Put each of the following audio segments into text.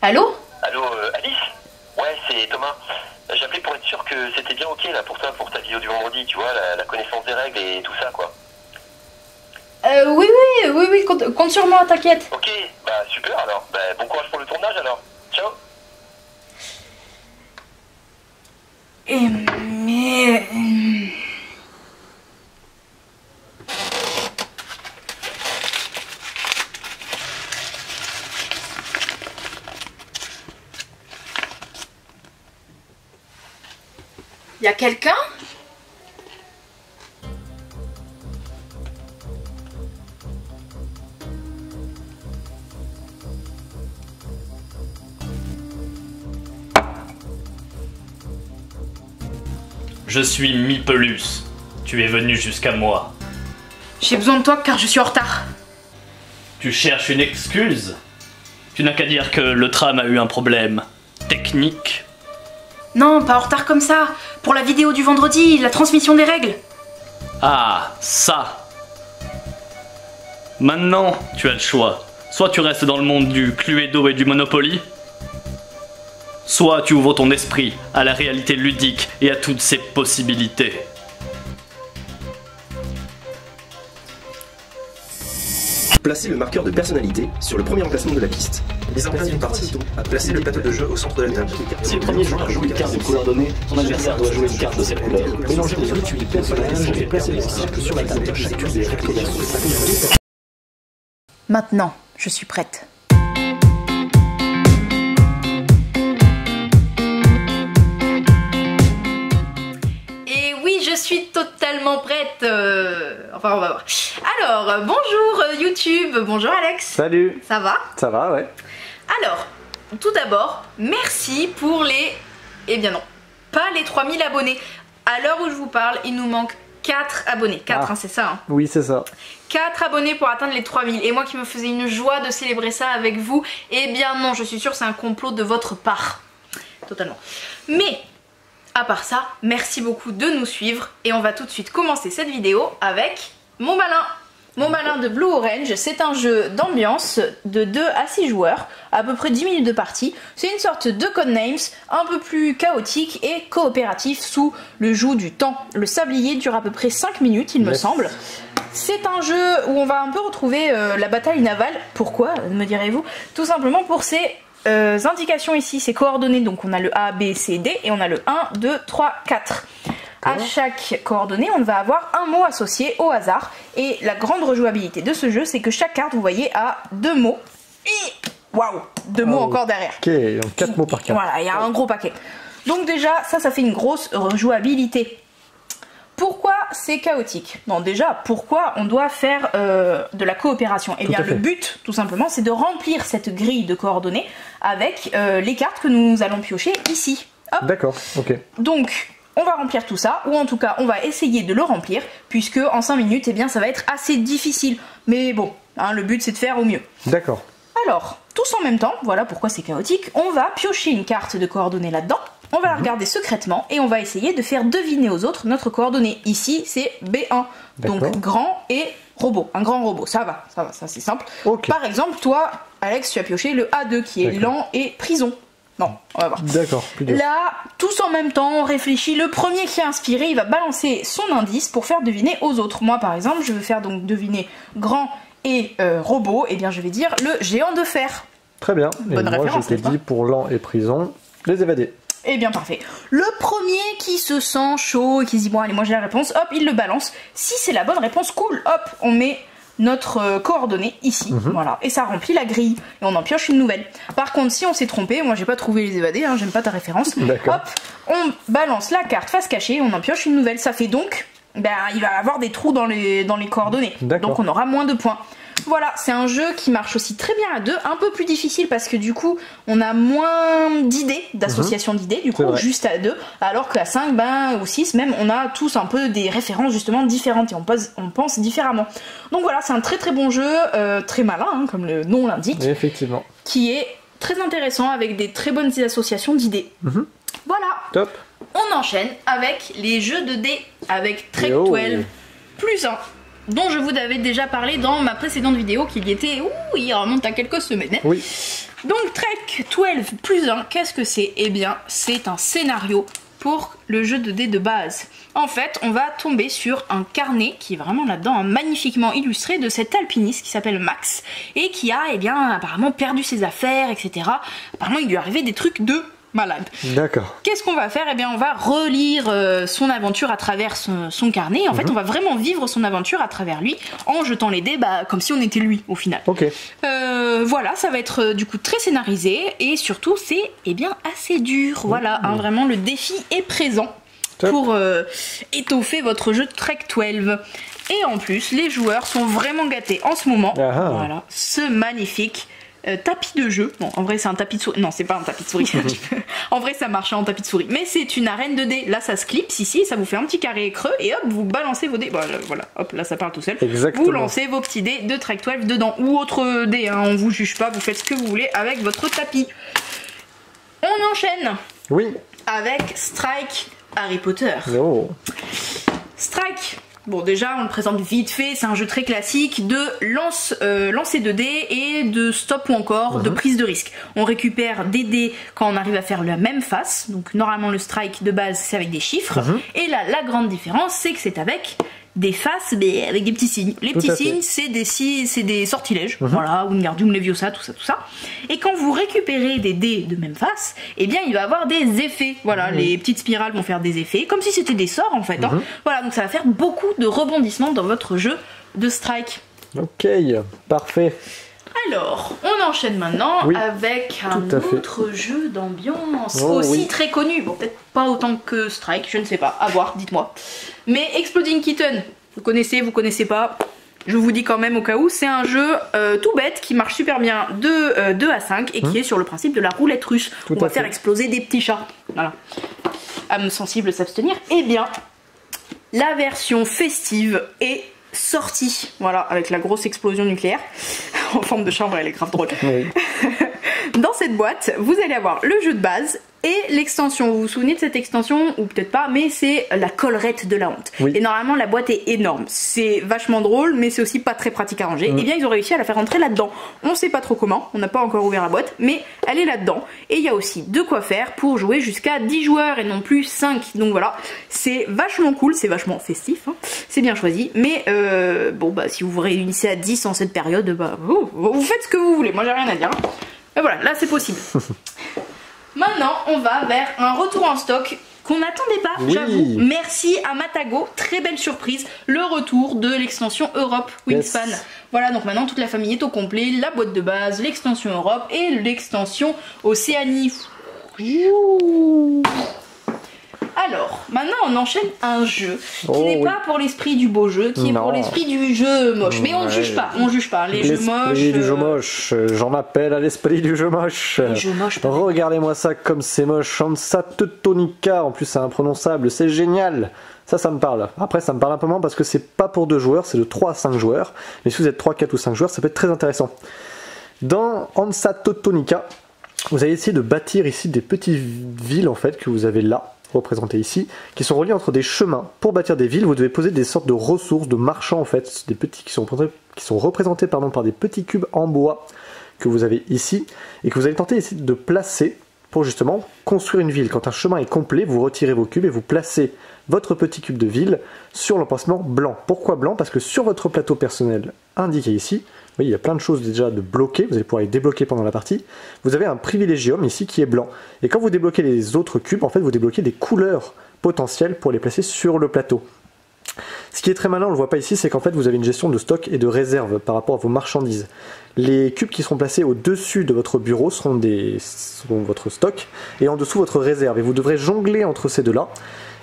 Allô? Allô, Alice? Ouais, c'est Thomas. J'appelais pour être sûr que c'était bien ok là pour toi, pour ta vidéo du vendredi, tu vois, la connaissance des règles et tout ça, quoi. Oui, compte sur moi, t'inquiète. Ok, bah super alors. Bah, bon courage pour le tournage alors. Ciao. Mais... Y a quelqu'un? Je suis Mi-Pelus. Tu es venu jusqu'à moi. J'ai besoin de toi car je suis en retard. Tu cherches une excuse? Tu n'as qu'à dire que le tram a eu un problème technique. Non, pas en retard comme ça. Pour la vidéo du vendredi, la transmission des règles. Ah, ça. Maintenant, tu as le choix. Soit tu restes dans le monde du Cluedo et du Monopoly, soit tu ouvres ton esprit à la réalité ludique et à toutes ses possibilités. Placez le marqueur de personnalité sur le premier emplacement de la piste. Les emplacés d'une partie à placer le plateau de jeu au centre de la table. Si le premier joueur joue une carte de couleur donnée, son adversaire doit jouer une carte de cette couleur. Mélangez les outils du personnage et placez les cibles sur la table. Chacune des règles commerciales. Maintenant, je suis prête. Et oui, je suis totalement prête. Enfin, on va voir. Alors, bonjour YouTube, bonjour Alex. Salut. Ça va? Ça va, ouais. Alors, tout d'abord, merci pour les... Eh bien non, pas les 3000 abonnés. À l'heure où je vous parle, il nous manque 4 abonnés. 4, hein, c'est ça, hein. Oui, c'est ça. 4 abonnés pour atteindre les 3000. Et moi qui me faisais une joie de célébrer ça avec vous, eh bien non, je suis sûre que c'est un complot de votre part. Totalement. Mais, à part ça, merci beaucoup de nous suivre. Et on va tout de suite commencer cette vidéo avec Mon Malin. Mon Malin de Blue Orange, c'est un jeu d'ambiance de 2 à 6 joueurs, à peu près 10 minutes de partie. C'est une sorte de Codenames, un peu plus chaotique et coopératif sous le joug du temps. Le sablier dure à peu près 5 minutes, il me semble. C'est un jeu où on va un peu retrouver la bataille navale. Pourquoi, me direz-vous? Tout simplement pour ces indications ici, ces coordonnées. Donc on a le A, B, C, D et on a le 1, 2, 3, 4. À chaque coordonnée, on va avoir un mot associé au hasard. Et la grande rejouabilité de ce jeu, c'est que chaque carte, vous voyez, a 2 mots. Et waouh, 2 mots encore derrière. Ok, donc 4 mots par carte. Voilà, il y a un gros paquet. Donc déjà, ça fait une grosse rejouabilité. Pourquoi c'est chaotique? Bon, déjà, pourquoi on doit faire de la coopération? Eh bien, le but, tout simplement, c'est de remplir cette grille de coordonnées avec les cartes que nous allons piocher ici. D'accord, ok. Donc, on va remplir tout ça, ou en tout cas, on va essayer de le remplir, puisque en 5 minutes, eh bien, ça va être assez difficile. Mais bon, hein, le but, c'est de faire au mieux. D'accord. Alors, tous en même temps, voilà pourquoi c'est chaotique, on va piocher une carte de coordonnées là-dedans, on va la regarder secrètement, et on va essayer de faire deviner aux autres notre coordonnée. Ici, c'est B1, donc grand et robot, un grand robot, ça va, ça c'est simple. Okay. Par exemple, toi, Alex, tu as pioché le A2, qui est lent et prison. Non, on va voir. D'accord, plus dur. Là, tous en même temps, on réfléchit. Le premier qui est inspiré, il va balancer son indice pour faire deviner aux autres. Moi, par exemple, je veux faire donc deviner grand et robot. Eh bien, je vais dire le géant de fer. Très bien. Bonne et moi, référence, je t'ai dit pour lent et prison, les évadés. Eh bien, parfait. Le premier qui se sent chaud et qui se dit, bon, allez, moi j'ai la réponse, hop, il le balance. Si c'est la bonne réponse, cool, hop, on met notre coordonnée ici, voilà, et ça remplit la grille, et on en pioche une nouvelle. Par contre, si on s'est trompé, moi j'ai pas trouvé les évadés, hein, j'aime pas ta référence, hop, on balance la carte face cachée, et on en pioche une nouvelle. Ça fait donc, ben, il va y avoir des trous dans les coordonnées, donc on aura moins de points. Voilà, c'est un jeu qui marche aussi très bien à 2, un peu plus difficile parce que du coup on a moins d'idées, d'association d'idées, du coup juste à 2, alors qu'à 5 ben, ou 6 même, on a tous un peu des références justement différentes et on pense différemment. Donc voilà, c'est un très très bon jeu, très malin hein, comme le nom l'indique, effectivement, qui est très intéressant avec des très bonnes associations d'idées. Voilà. Top. On enchaîne avec les jeux de dés avec Trek 12 plus 1. Dont je vous avais déjà parlé dans ma précédente vidéo, qu'il y était, il remonte à quelques semaines. Donc Trek 12 plus 1, qu'est-ce que c'est? Eh bien, c'est un scénario pour le jeu de dés de base. En fait, on va tomber sur un carnet qui est vraiment là-dedans, magnifiquement illustré, de cet alpiniste qui s'appelle Max et qui a, eh bien, apparemment perdu ses affaires, etc. Apparemment, il lui est arrivé des trucs de malade. D'accord. Qu'est-ce qu'on va faire? Eh bien, on va relire son aventure à travers son carnet. En fait, on va vraiment vivre son aventure à travers lui en jetant les dés, comme si on était lui, au final. Ok. Voilà, ça va être du coup très scénarisé et surtout, c'est assez dur. Voilà, vraiment, le défi est présent. Top. Pour étoffer votre jeu de Trek 12. Et en plus, les joueurs sont vraiment gâtés en ce moment. Voilà, ce magnifique tapis de jeu. Bon, en vrai, c'est un tapis de souris. Non, c'est pas un tapis de souris. En vrai, ça marche en tapis de souris. Mais c'est une arène de dés. Là, ça se clipse ici, et ça vous fait un petit carré creux. Et hop, vous balancez vos dés. Voilà, hop, là, ça part tout seul. Exactement. Vous lancez vos petits dés de Trek 12 dedans. Ou autre dés, hein, on vous juge pas. Vous faites ce que vous voulez avec votre tapis. On enchaîne. Oui. Avec Strike Harry Potter. Oh. Strike. Bon, déjà, on le présente vite fait, c'est un jeu très classique de lancer de dés et de stop ou encore de prise de risque. On récupère des dés quand on arrive à faire la même face, donc normalement le strike de base c'est avec des chiffres, et là la grande différence c'est que c'est avec des faces mais avec des petits signes. Les petits signes c'est des sortilèges, voilà, Wingardium Leviosa, tout ça. Et quand vous récupérez des dés de même face, eh bien il va avoir des effets, voilà, les petites spirales vont faire des effets, comme si c'était des sorts en fait, hein. Voilà, donc ça va faire beaucoup de rebondissements dans votre jeu de strike. Ok, parfait. Alors, on enchaîne maintenant avec un autre jeu d'ambiance, aussi très connu, bon peut-être pas autant que Strike, je ne sais pas, à voir, dites-moi. Mais Exploding Kitten, vous connaissez pas, je vous dis quand même au cas où, c'est un jeu tout bête qui marche super bien de 2 à 5 et qui est sur le principe de la roulette russe. On va faire exploser des petits chats, voilà. Âme sensible s'abstenir. Eh bien, la version festive est sortie, voilà, avec la grosse explosion nucléaire en forme de chat, elle est grave drôle. Oui. Dans cette boîte, vous allez avoir le jeu de base et l'extension. Vous vous souvenez de cette extension ou peut-être pas, mais c'est la collerette de la honte. Et normalement la boîte est énorme, c'est vachement drôle, mais c'est aussi pas très pratique à ranger. Et bien ils ont réussi à la faire rentrer là-dedans. On sait pas trop comment, on n'a pas encore ouvert la boîte, mais elle est là-dedans. Et il y a aussi de quoi faire pour jouer jusqu'à 10 joueurs et non plus 5. Donc voilà, c'est vachement cool, c'est vachement festif, hein. C'est bien choisi. Mais si vous vous réunissez à 10 en cette période, vous faites ce que vous voulez, moi j'ai rien à dire. Et voilà, là c'est possible. Maintenant, on va vers un retour en stock qu'on n'attendait pas, j'avoue. Merci à Matago, très belle surprise, le retour de l'extension Europe Wingspan. Voilà, donc maintenant toute la famille est au complet, la boîte de base, l'extension Europe et l'extension Océanie. Alors, maintenant on enchaîne un jeu qui n'est pas pour l'esprit du beau jeu, qui est pour l'esprit du jeu moche. Mais on ne juge pas, les jeux moches. L'esprit du jeu moche, j'en appelle à l'esprit du jeu moche. Les jeux moches, regardez-moi ça comme c'est moche, Hansa Teutonica, en plus c'est imprononçable, c'est génial. Ça me parle. Après ça me parle un peu moins parce que c'est pas pour 2 joueurs, c'est de 3 à 5 joueurs. Mais si vous êtes 3, 4 ou 5 joueurs, ça peut être très intéressant. Dans Hansa Teutonica, vous allez essayer de bâtir ici des petites villes en fait que vous avez là, représentées ici, qui sont reliés entre des chemins. Pour bâtir des villes, vous devez poser des sortes de ressources, de marchands en fait, des petits qui sont représentés par des petits cubes en bois que vous avez ici et que vous allez tenter ici de placer pour justement construire une ville. Quand un chemin est complet, vous retirez vos cubes et vous placez votre petit cube de ville sur l'emplacement blanc. Pourquoi blanc? Parce que sur votre plateau personnel indiqué ici, vous voyez, il y a plein de choses déjà de bloquer, vous allez pouvoir les débloquer pendant la partie. Vous avez un privilégium ici qui est blanc. Et quand vous débloquez les autres cubes, en fait, vous débloquez des couleurs potentielles pour les placer sur le plateau. Ce qui est très malin, on ne le voit pas ici, c'est qu'en fait, vous avez une gestion de stock et de réserve par rapport à vos marchandises. Les cubes qui seront placés au-dessus de votre bureau seront votre stock et en dessous votre réserve. Et vous devrez jongler entre ces deux-là.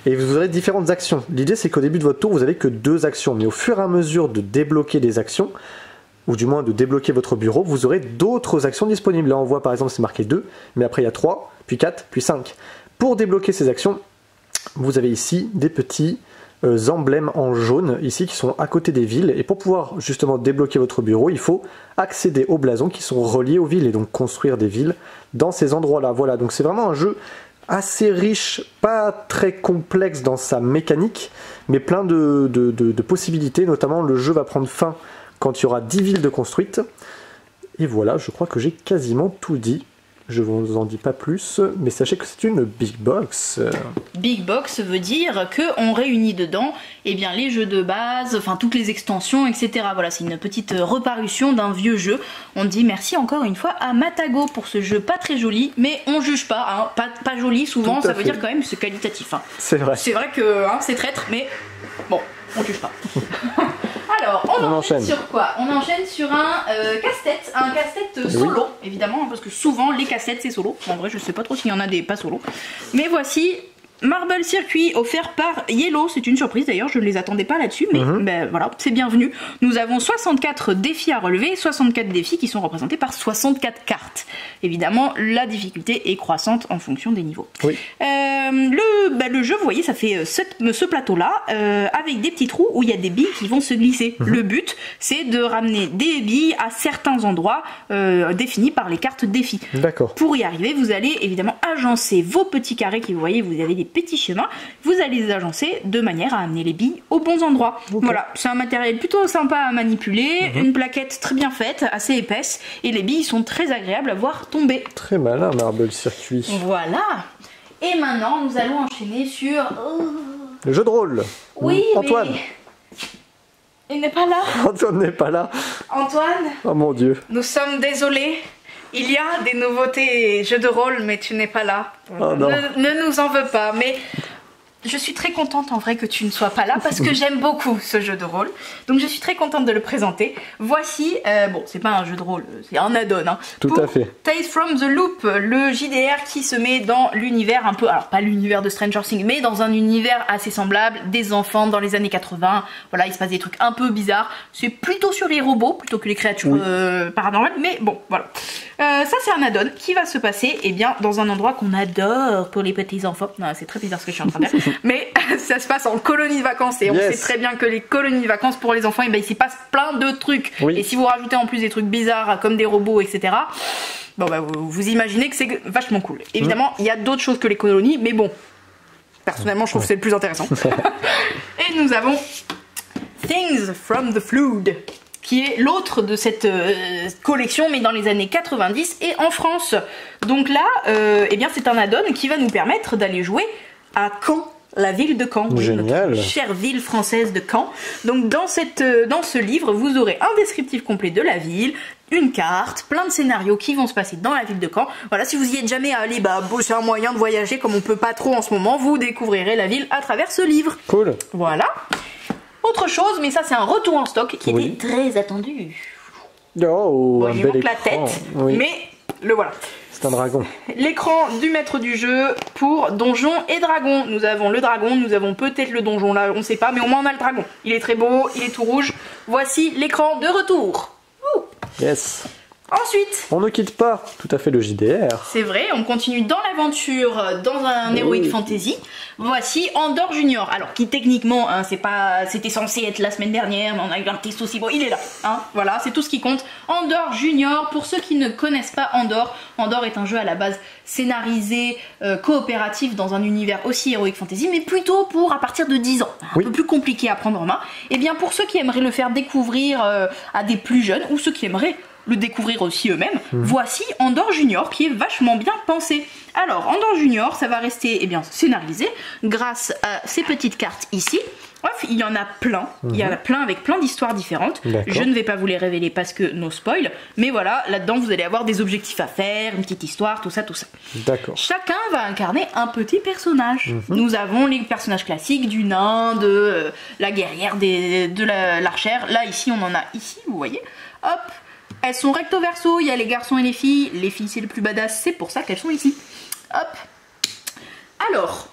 Et vous aurez différentes actions. L'idée, c'est qu'au début de votre tour, vous n'avez que 2 actions. Mais au fur et à mesure de débloquer des actions, ou du moins de débloquer votre bureau, vous aurez d'autres actions disponibles. Là on voit par exemple c'est marqué 2, mais après il y a 3, puis 4, puis 5. Pour débloquer ces actions, vous avez ici des petits emblèmes en jaune ici qui sont à côté des villes, et pour pouvoir justement débloquer votre bureau, il faut accéder aux blasons qui sont reliés aux villes et donc construire des villes dans ces endroits-là. Voilà, donc c'est vraiment un jeu assez riche, pas très complexe dans sa mécanique, mais plein de possibilités, notamment le jeu va prendre fin quand il y aura 10 villes de construites, Et voilà, je crois que j'ai quasiment tout dit. Je vous en dis pas plus, mais sachez que c'est une big box. Big box veut dire qu'on réunit dedans eh bien, les jeux de base, enfin toutes les extensions, etc. Voilà, c'est une petite reparution d'un vieux jeu. On dit merci encore une fois à Matago pour ce jeu pas très joli, mais on juge pas, hein, pas joli souvent, ça veut dire quand même que c'est qualitatif. Hein. C'est vrai. C'est vrai que hein, c'est traître, mais bon, on juge pas. Alors, on enchaîne sur quoi? On enchaîne sur un casse-tête solo, évidemment, parce que souvent les casse-têtes c'est solo. En vrai, je sais pas trop s'il y en a des pas solo. Mais voici Marble Circuit offert par Yellow. C'est une surprise d'ailleurs, je ne les attendais pas là-dessus, mais ben, voilà, c'est bienvenu. Nous avons 64 défis à relever, 64 défis qui sont représentés par 64 cartes. Évidemment, la difficulté est croissante en fonction des niveaux. Oui. Le jeu, vous voyez, ça fait ce plateau-là, avec des petits trous où il y a des billes qui vont se glisser. Le but, c'est de ramener des billes à certains endroits définis par les cartes défis. D'accord. Pour y arriver, vous allez évidemment agencer vos petits carrés qui, vous voyez, vous avez des petits chemins. Vous allez les agencer de manière à amener les billes aux bons endroits. Okay. Voilà, c'est un matériel plutôt sympa à manipuler, une plaquette très bien faite, assez épaisse, et les billes sont très agréables à voir tomber. Très malin, Marble Circuit. Voilà. Et maintenant, nous allons enchaîner sur... le jeu de rôle. Oui, Antoine. Mais... il n'est pas là. Antoine n'est pas là. Antoine. Oh mon Dieu. Nous sommes désolés. Il y a des nouveautés jeux de rôle, mais tu n'es pas là. Oh non. Ne nous en veux pas, mais... je suis très contente en vrai que tu ne sois pas là parce que j'aime beaucoup ce jeu de rôle. Donc je suis très contente de le présenter. Voici, bon c'est pas un jeu de rôle, c'est un add-on. Hein, tout à fait. Tales from the Loop, le JDR qui se met dans l'univers un peu, alors pas l'univers de Stranger Things, mais dans un univers assez semblable, des enfants dans les années 80. Voilà, il se passe des trucs un peu bizarres. C'est plutôt sur les robots plutôt que les créatures paranormales, mais bon, voilà. Ça c'est un add-on qui va se passer eh bien, dans un endroit qu'on adore pour les petits enfants. C'est très bizarre ce que je suis en train de dire. Mais ça se passe en colonie de vacances et on sait très bien que les colonies de vacances pour les enfants, eh ben, il s'y passe plein de trucs. Et si vous rajoutez en plus des trucs bizarres comme des robots, etc., bon, bah, vous imaginez que c'est vachement cool. Évidemment, il y a d'autres choses que les colonies, mais bon, personnellement, je trouve que c'est le plus intéressant. Et nous avons Things from the Flood, qui est l'autre de cette collection, mais dans les années 90 et en France. Donc là, eh bien, c'est un add-on qui va nous permettre d'aller jouer à Caen, la ville de Caen. Génial. Notre chère ville française de Caen. Donc dans ce livre, vous aurez un descriptif complet de la ville, une carte, plein de scénarios qui vont se passer dans la ville de Caen. Voilà, si vous y êtes jamais allé, bah c'est un moyen de voyager comme on peut pas trop en ce moment. Vous découvrirez la ville à travers ce livre. Cool. Voilà. Autre chose, mais ça c'est un retour en stock qui était très attendu. Oh, bon, un il bel manque écran. la tête, mais le voilà. C'est un dragon. L'écran du maître du jeu pour Donjons et Dragons. Nous avons le dragon, nous avons peut-être le donjon là, on sait pas, mais au moins on a le dragon. Il est très beau, il est tout rouge. Voici l'écran de retour. Ouh. Yes. Ensuite, on ne quitte pas tout à fait le JDR. C'est vrai, on continue dans l'aventure, dans un Heroic Fantasy. Voici Andor Junior. Alors, qui techniquement, hein, c'était censé être la semaine dernière, mais on a eu un test aussi. Bon, il est là. Hein, voilà, c'est tout ce qui compte. Andor Junior, pour ceux qui ne connaissent pas Andor, Andor est un jeu à la base scénarisé, coopératif dans un univers aussi Heroic Fantasy, mais plutôt pour à partir de 10 ans. Un peu plus compliqué à prendre en main. Et bien, pour ceux qui aimeraient le faire découvrir à des plus jeunes, ou ceux qui aimeraient le découvrir aussi eux-mêmes, voici Andor Junior qui est vachement bien pensé. Alors Andor Junior, ça va rester scénarisé grâce à ces petites cartes ici. Bref, il y en a plein, il y en a plein avec plein d'histoires différentes. Je ne vais pas vous les révéler parce que no spoil, mais voilà, là-dedans vous allez avoir des objectifs à faire, une petite histoire, tout ça. D'accord. Chacun va incarner un petit personnage. Nous avons les personnages classiques du nain, de la guerrière, de l'archère. Là ici on en a ici, vous voyez. Hop. Elles sont recto verso, il y a les garçons et les filles. Les filles, c'est le plus badass, c'est pour ça qu'elles sont ici. Hop. Alors,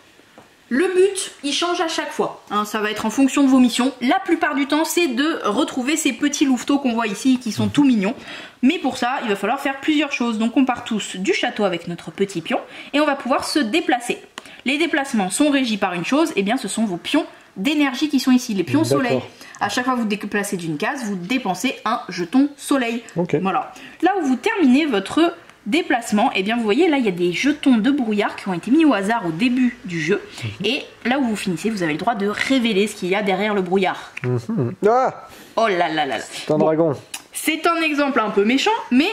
le but, il change à chaque fois. Hein, ça va être en fonction de vos missions. La plupart du temps, c'est de retrouver ces petits louveteaux qu'on voit ici, qui sont tout mignons. Mais pour ça, il va falloir faire plusieurs choses. Donc on part tous du château avec notre petit pion, et on va pouvoir se déplacer. Les déplacements sont régis par une chose, et bien ce sont vos pions d'énergie qui sont ici, les pions soleil. À chaque fois que vous déplacez d'une case, vous dépensez un jeton soleil. Voilà. Là où vous terminez votre déplacement, et bien vous voyez là il y a des jetons de brouillard qui ont été mis au hasard au début du jeu. Et là où vous finissez, vous avez le droit de révéler ce qu'il y a derrière le brouillard. Ah, oh là là là là. C'est un dragon. c'est un exemple un peu méchant, mais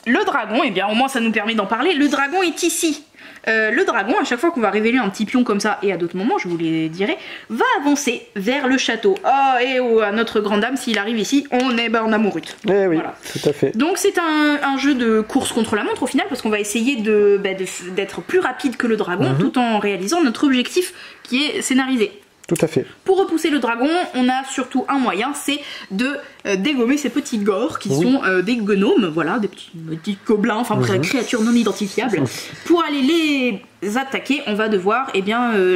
le dragon, eh bien au moins ça nous permet d'en parler, le dragon est ici. Le dragon, à chaque fois qu'on va révéler un petit pion comme ça, et à d'autres moments, je vous les dirai, va avancer vers le château. Oh, et oh, à notre grande dame, s'il arrive ici, on est en amourute. Eh oui, voilà. tout à fait. Donc c'est un jeu de course contre la montre au final, parce qu'on va essayer d'être plus rapide que le dragon, tout en réalisant notre objectif qui est scénarisé. Tout à fait. Pour repousser le dragon, on a surtout un moyen, c'est de dégommer ces petits gores qui sont des gnomes, voilà, des petits gobelins, enfin créatures non identifiables. Pour aller les attaquer, on va devoir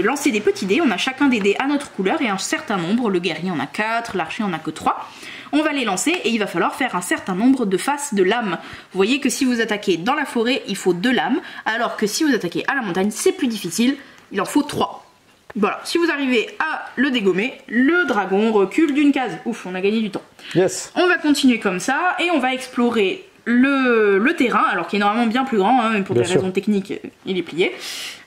lancer des petits dés. On a chacun des dés à notre couleur et un certain nombre. Le guerrier en a 4, l'archer en a que 3. On va les lancer et il va falloir faire un certain nombre de faces de lames. Vous voyez que si vous attaquez dans la forêt, il faut 2 lames, alors que si vous attaquez à la montagne, c'est plus difficile, il en faut 3. Voilà, si vous arrivez à le dégommer, le dragon recule d'une case. Ouf, on a gagné du temps. Yes. On va continuer comme ça et on va explorer le terrain, alors qu'il est normalement bien plus grand, hein, mais pour des raisons techniques, il est plié.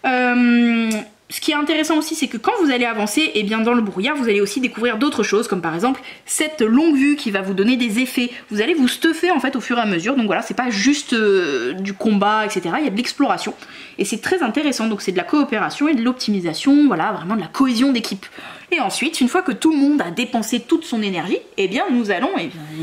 Ce qui est intéressant aussi, c'est que quand vous allez avancer, et bien dans le brouillard, vous allez aussi découvrir d'autres choses, comme par exemple cette longue vue qui va vous donner des effets. Vous allez vous stuffer en fait au fur et à mesure, donc voilà, c'est pas juste du combat, etc. Il y a de l'exploration, et c'est très intéressant, donc c'est de la coopération et de l'optimisation, voilà, vraiment de la cohésion d'équipe. Et ensuite, une fois que tout le monde a dépensé toute son énergie, eh bien nous allons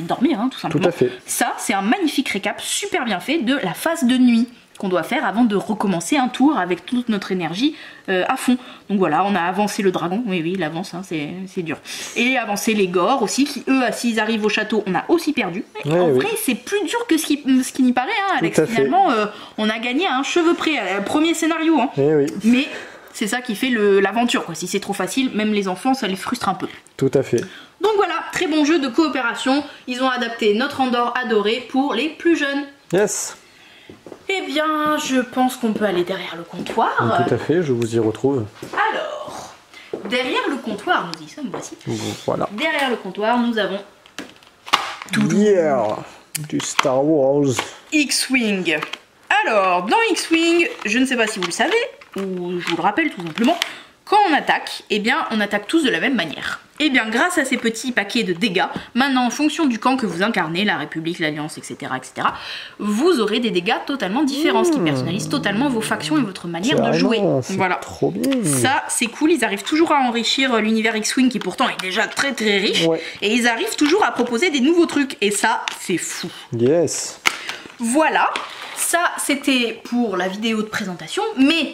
dormir, hein, tout simplement. Tout à fait. Ça, c'est un magnifique récap super bien fait de la phase de nuit qu'on doit faire avant de recommencer un tour avec toute notre énergie à fond. Donc voilà, on a avancé le dragon, oui il avance, hein, c'est dur. Et avancé les gores aussi, qui eux, s'ils arrivent au château, on a aussi perdu. Mais en vrai, c'est plus dur que ce qui n'y paraît, hein, Alex. Finalement, on a gagné à un cheveu près, premier scénario. Hein. Mais c'est ça qui fait l'aventure, quoi. Si c'est trop facile, même les enfants, ça les frustre un peu. Tout à fait. Donc voilà, très bon jeu de coopération. Ils ont adapté notre Andorre adoré pour les plus jeunes. Yes. Eh bien, je pense qu'on peut aller derrière le comptoir. Tout à fait, je vous y retrouve. Alors, derrière le comptoir, nous y sommes, voici. Voilà. Derrière le comptoir, nous avons... Du Star Wars. X-Wing. Alors, dans X-Wing, je ne sais pas si vous le savez, ou je vous le rappelle tout simplement, quand on attaque, eh bien, on attaque tous de la même manière. Eh bien, grâce à ces petits paquets de dégâts, maintenant, en fonction du camp que vous incarnez, la République, l'Alliance, etc., vous aurez des dégâts totalement différents, ce qui personnalise totalement vos factions et votre manière de jouer. Voilà. Trop bien. Ça, c'est cool. Ils arrivent toujours à enrichir l'univers X-Wing, qui pourtant est déjà très très riche. Et ils arrivent toujours à proposer des nouveaux trucs. Et ça, c'est fou. Yes. Voilà. Ça, c'était pour la vidéo de présentation. Mais,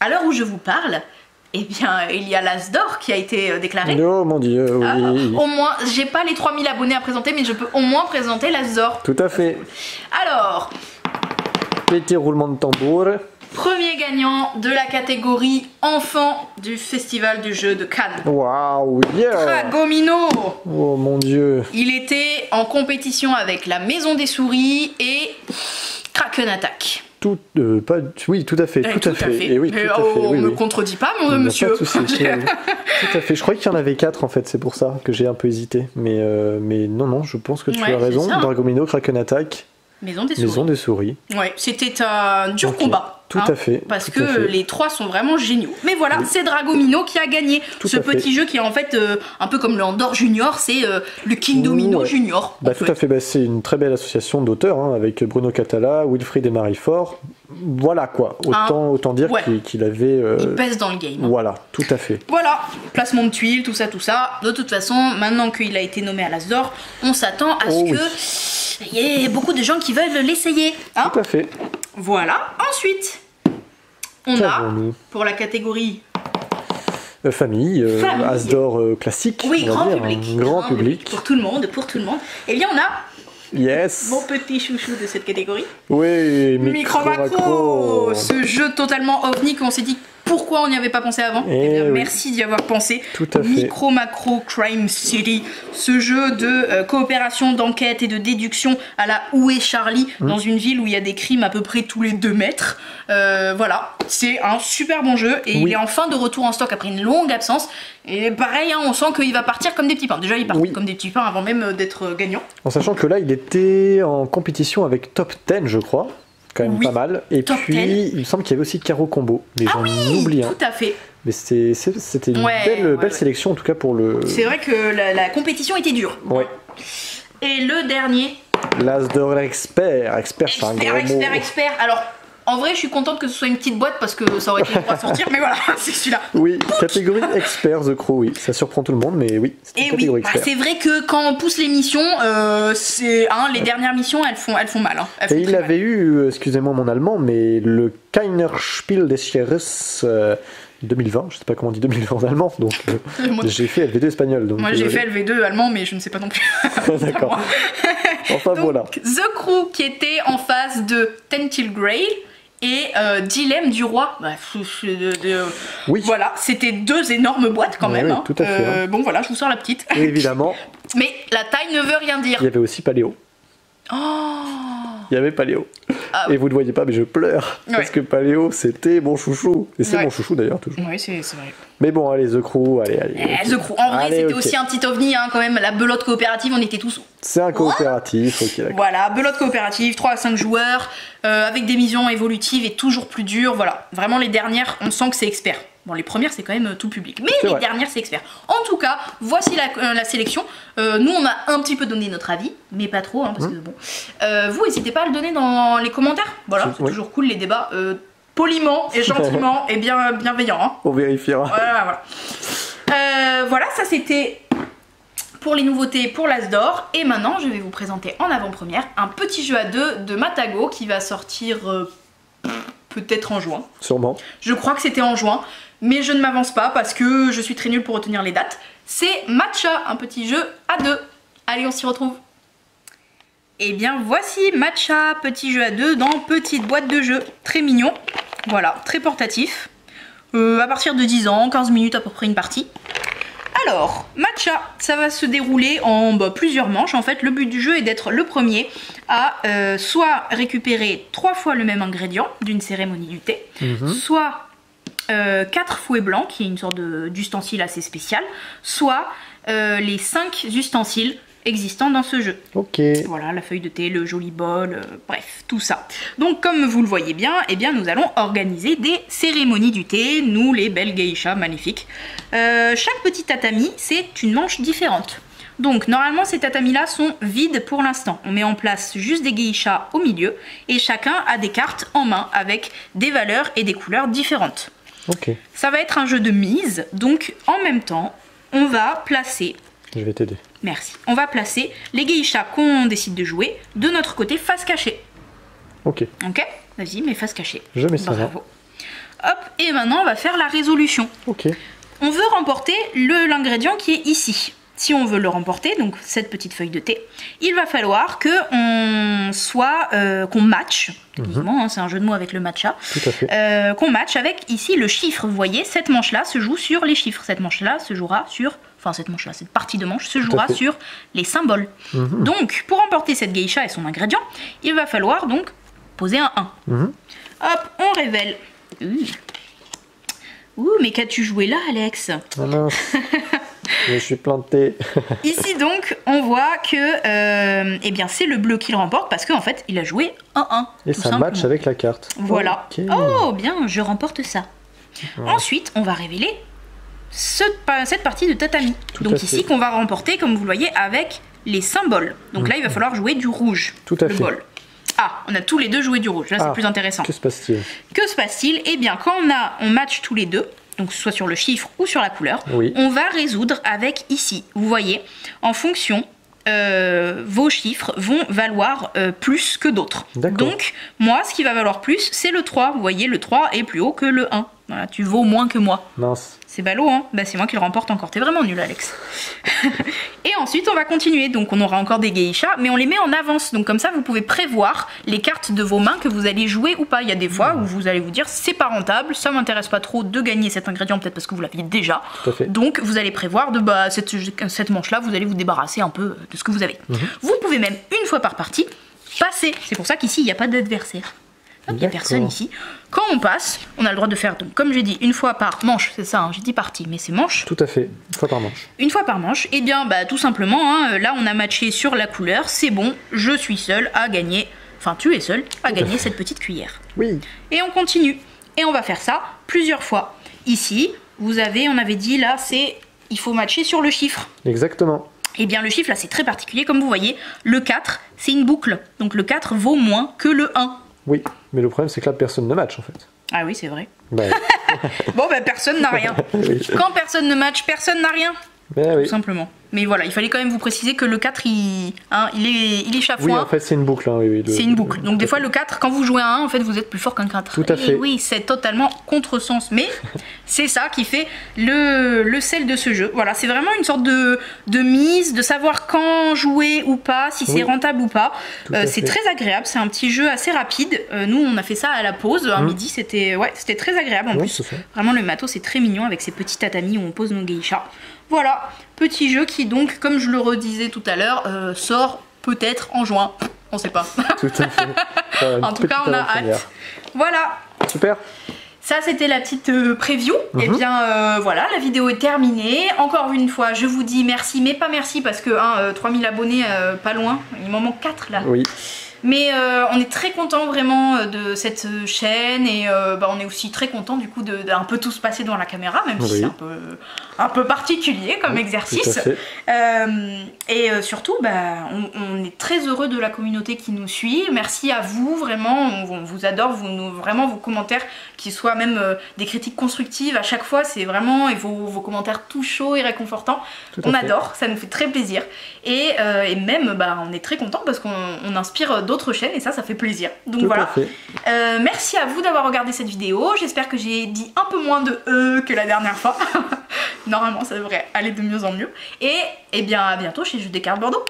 à l'heure où je vous parle... Eh bien, il y a l'As d'or qui a été déclaré. Oh mon dieu, oui. Au moins, j'ai pas les 3000 abonnés à présenter, mais je peux au moins présenter l'As d'or. Tout à fait. Alors... Petit roulement de tambour. Premier gagnant de la catégorie enfant du festival du jeu de Cannes. Waouh, yeah. Dragomino. Oh mon dieu. Il était en compétition avec la Maison des Souris et Kraken Attack. Oui, tout à fait, tout à fait. Et oui, tout à fait. On me contredit pas, mon monsieur. Pas de souci. Tout à fait. Je croyais qu'il y en avait 4 en fait, c'est pour ça que j'ai un peu hésité. Mais non, je pense que tu as raison. Ça, hein. Dragomino, Kraken Attack, Maison des Souris. Maison des Souris. Ouais, c'était un dur combat. Tout à fait. Parce que les 3 sont vraiment géniaux. Mais voilà, c'est Dragomino qui a gagné. Ce petit jeu qui est en fait un peu comme le Andorre Junior, c'est le King Domino Junior. Tout à fait, c'est une très belle association d'auteurs, hein, avec Bruno Catala, Wilfried et Marie Fort. Voilà quoi, autant dire qu'il avait... Il pèse dans le game. Voilà, tout à fait. Voilà, placement de tuiles, tout ça. De toute façon, maintenant qu'il a été nommé à l'As d'or, on s'attend à ce que il y ait beaucoup de gens qui veulent l'essayer. Hein, tout à fait. Voilà, ensuite, on a, pour la catégorie... Famille. As d'or classique. Oui, grand public. Grand public. Pour tout le monde. Et bien on a... Yes. Mon petit chouchou de cette catégorie. Oui, Micro Macro. Ce jeu totalement ovni qu'on s'est dit pourquoi on n'y avait pas pensé avant. Merci d'y avoir pensé. Tout à fait. Micro Macro Crime City, ce jeu de coopération, d'enquête et de déduction à la Où est Charlie, dans une ville où il y a des crimes à peu près tous les 2 mètres. Voilà, c'est un super bon jeu et il est enfin de retour en stock après une longue absence. Et pareil, hein, on sent qu'il va partir comme des petits pains. Déjà, il part comme des petits pains avant même d'être gagnant. En sachant que là, il était en compétition avec Top 10, je crois. Quand même pas mal. Et Top puis, 10. il me semble qu'il y avait aussi Caro Combo. Les gens n'oublient. Tout à fait. Mais c'était une belle sélection, en tout cas pour le... C'est vrai que la compétition était dure. Ouais. Et le dernier. L'as d'or expert. Expert, c'est un gros mot. Expert. Alors, en vrai, je suis contente que ce soit une petite boîte parce que ça aurait été dur à sortir, mais voilà, c'est celui-là. Oui, catégorie expert, The Crow, oui. Ça surprend tout le monde, mais oui, c'est une catégorie expert. C'est vrai que quand on pousse les missions, les dernières missions, elles font mal. Hein. Et il avait eu, excusez-moi mon allemand, mais le Kainerspiel des Jahres 2020, je sais pas comment on dit 2020 en allemand, donc j'ai fait LV2 espagnol. Donc, moi j'ai fait LV2 allemand, mais je ne sais pas non plus. D'accord. Enfin donc, voilà. The Crew qui était en face de Tentil Grail et Dilemme du Roi. Oui. Voilà, c'était 2 énormes boîtes quand même. Oui, hein. tout à fait. Hein. Bon voilà, je vous sors la petite. Et évidemment. Mais la taille ne veut rien dire. Il y avait aussi Paléo. Oh. Il y avait Paléo. Ah, et vous ne voyez pas, mais je pleure. Ouais. Parce que Paléo, c'était mon chouchou. Et c'est Ouais. mon chouchou d'ailleurs, toujours. Oui, c'est vrai. Mais bon, allez, The Crew, allez. The Crew, en vrai, Allez, c'était ok. aussi un petit ovni, hein, quand même. La belote coopérative, on était tous. C'est un coopératif, ok, d'accord. Voilà, belote coopérative, 3 à 5 joueurs, avec des missions évolutives et toujours plus dures. Voilà, vraiment les dernières, on sent que c'est expert. Bon, les premières, c'est quand même tout public, mais C'est les vrai. dernières, c'est expert. En tout cas, voici la sélection. Nous, on a un petit peu donné notre avis, mais pas trop, hein, parce que bon. Vous, n'hésitez pas à le donner dans les commentaires. Voilà, c'est Oui. toujours cool les débats. Poliment et gentiment et bienveillant. Hein. On vérifiera. Voilà, ça c'était pour les nouveautés pour l'As d'Or. Et maintenant, je vais vous présenter en avant-première un petit jeu à 2 de Matago qui va sortir peut-être en juin. Sûrement. Je crois que c'était en juin, mais je ne m'avance pas parce que je suis très nulle pour retenir les dates. C'est Matcha, un petit jeu à 2. Allez, on s'y retrouve. Et bien voici Matcha, petit jeu à 2 dans petite boîte de jeu. Très mignon, voilà, très portatif. À partir de 10 ans, 15 minutes à peu près une partie. Alors, Matcha, ça va se dérouler en plusieurs manches. En fait, le but du jeu est d'être le premier à soit récupérer 3 fois le même ingrédient d'une cérémonie du thé, soit 4 fouets blancs, qui est une sorte d'ustensile assez spécial, soit les 5 ustensiles existants dans ce jeu. Ok. Voilà, la feuille de thé, le joli bol, bref, tout ça. Donc comme vous le voyez bien, eh bien nous allons organiser des cérémonies du thé, nous les belles geishas magnifiques. Chaque petit tatami, c'est une manche différente. Donc normalement ces tatamis-là sont vides pour l'instant. On met en place juste des geishas au milieu et chacun a des cartes en main avec des valeurs et des couleurs différentes. Ok. Ça va être un jeu de mise, donc en même temps, on va placer... Je vais t'aider. Merci. On va placer les geishas qu'on décide de jouer de notre côté face cachée. Ok. Ok? Vas-y, mais face cachée. Je mets ça là. Bravo. Hop, et maintenant on va faire la résolution. Ok. On veut remporter l'ingrédient qui est ici. Si on veut le remporter, donc cette petite feuille de thé, il va falloir qu'on match, évidemment, hein, c'est un jeu de mots avec le matcha, Tout à fait. qu'on match avec ici le chiffre. Vous voyez, cette manche-là se joue sur les chiffres. Cette manche-là se jouera sur... Enfin, cette manche-là, cette partie de manche se jouera fait. sur les symboles. Donc, pour remporter cette geisha et son ingrédient, il va falloir donc poser un 1. Hop, on révèle. Ouh, mais qu'as-tu joué là, Alex? Ah mince. Je suis planté. Ici donc, on voit que eh bien, c'est le bleu qui le remporte parce qu'en fait, il a joué un 1. Et tout ça simplement. match avec la carte. Voilà. Ok. Oh, bien, je remporte ça. Ensuite, on va révéler cette partie de tatami. Tout Donc à ici, fait. qu'on va remporter, comme vous le voyez, avec les symboles. Donc là, il va falloir jouer du rouge. Tout à le fait. bol. Ah, on a tous les deux joué du rouge. Là, Ah, c'est plus intéressant. Que se passe-t-il? Que se passe-t-il? Eh bien, quand on match tous les deux, donc soit sur le chiffre ou sur la couleur, Oui. on va résoudre avec ici. Vous voyez, en fonction, vos chiffres vont valoir plus que d'autres. D'accord. Donc, moi, ce qui va valoir plus, c'est le 3. Vous voyez, le 3 est plus haut que le 1. Voilà, tu vaux moins que moi. Mince. C'est ballot, hein? Bah, c'est moi qui le remporte encore. T'es vraiment nul, Alex. Et ensuite, on va continuer. Donc, on aura encore des geishas, mais on les met en avance. Donc, comme ça, vous pouvez prévoir les cartes de vos mains que vous allez jouer ou pas. Il y a des fois où vous allez vous dire, c'est pas rentable, ça m'intéresse pas trop de gagner cet ingrédient, peut-être parce que vous l'aviez déjà. Tout à fait. Donc, vous allez prévoir de cette manche-là, vous allez vous débarrasser un peu de ce que vous avez. Vous pouvez même, une fois par partie, passer. C'est pour ça qu'ici, il n'y a pas d'adversaire. Il n'y a D'accord. personne ici. Quand on passe, on a le droit de faire, donc, comme j'ai dit, une fois par manche, c'est ça, hein, j'ai dit partie, mais c'est manche. Tout à fait. Une fois par manche. Une fois par manche, et bien bah, tout simplement, hein, là on a matché sur la couleur, c'est bon, je suis seul à gagner, enfin tu es seul à gagner cette petite cuillère. Oui. Et on continue, et on va faire ça plusieurs fois. Ici, vous avez, on avait dit là, il faut matcher sur le chiffre. Exactement. Et bien le chiffre là c'est très particulier, comme vous voyez, le 4 c'est une boucle, donc le 4 vaut moins que le 1. Oui, mais le problème c'est que là personne ne match en fait. Ah oui c'est vrai. Bah, Bon bah personne n'a rien. oui. Quand personne ne match, personne n'a rien. Ben oui. Tout simplement. Mais voilà, il fallait quand même vous préciser que le 4 il est chafouin. Oui, en fait c'est une boucle. Hein, oui, c'est une boucle. Donc des fois le 4, quand vous jouez à 1, en fait vous êtes plus fort qu'un 4. Tout à fait. Et oui, c'est totalement contresens. Mais c'est ça qui fait le sel de ce jeu. Voilà, c'est vraiment une sorte de mise, de savoir quand jouer ou pas, si c'est rentable ou pas. C'est très agréable, c'est un petit jeu assez rapide. Nous on a fait ça à la pause, à midi, c'était très agréable en plus. Vraiment le matos c'est très mignon avec ces petits tatamis où on pose nos geishas. Voilà, petit jeu qui donc, comme je le redisais tout à l'heure, sort peut-être en juin. On sait pas. Tout à fait. En tout cas, on a hâte. Voilà. Super. Ça, c'était la petite preview. Et bien, voilà, la vidéo est terminée. Encore une fois, je vous dis merci, mais pas merci parce que 3000 abonnés, pas loin. Il m'en manque 4 là. Oui. Mais on est très content vraiment de cette chaîne et on est aussi très content du coup d'un peu tout se passer devant la caméra, même si c'est un peu particulier comme exercice. Et surtout, on est très heureux de la communauté qui nous suit. Merci à vous, vraiment, on vous adore, vraiment vos commentaires, qui soient même des critiques constructives à chaque fois, c'est vraiment, et vos commentaires tout chauds et réconfortants. On adore, ça nous fait très plaisir. Et même, on est très content parce qu'on inspire d'autres chaînes et ça fait plaisir. Donc voilà. Merci à vous d'avoir regardé cette vidéo. J'espère que j'ai dit un peu moins de que la dernière fois. Normalement, ça devrait aller de mieux en mieux. Et bien à bientôt chez Jeux des cartes Bordeaux.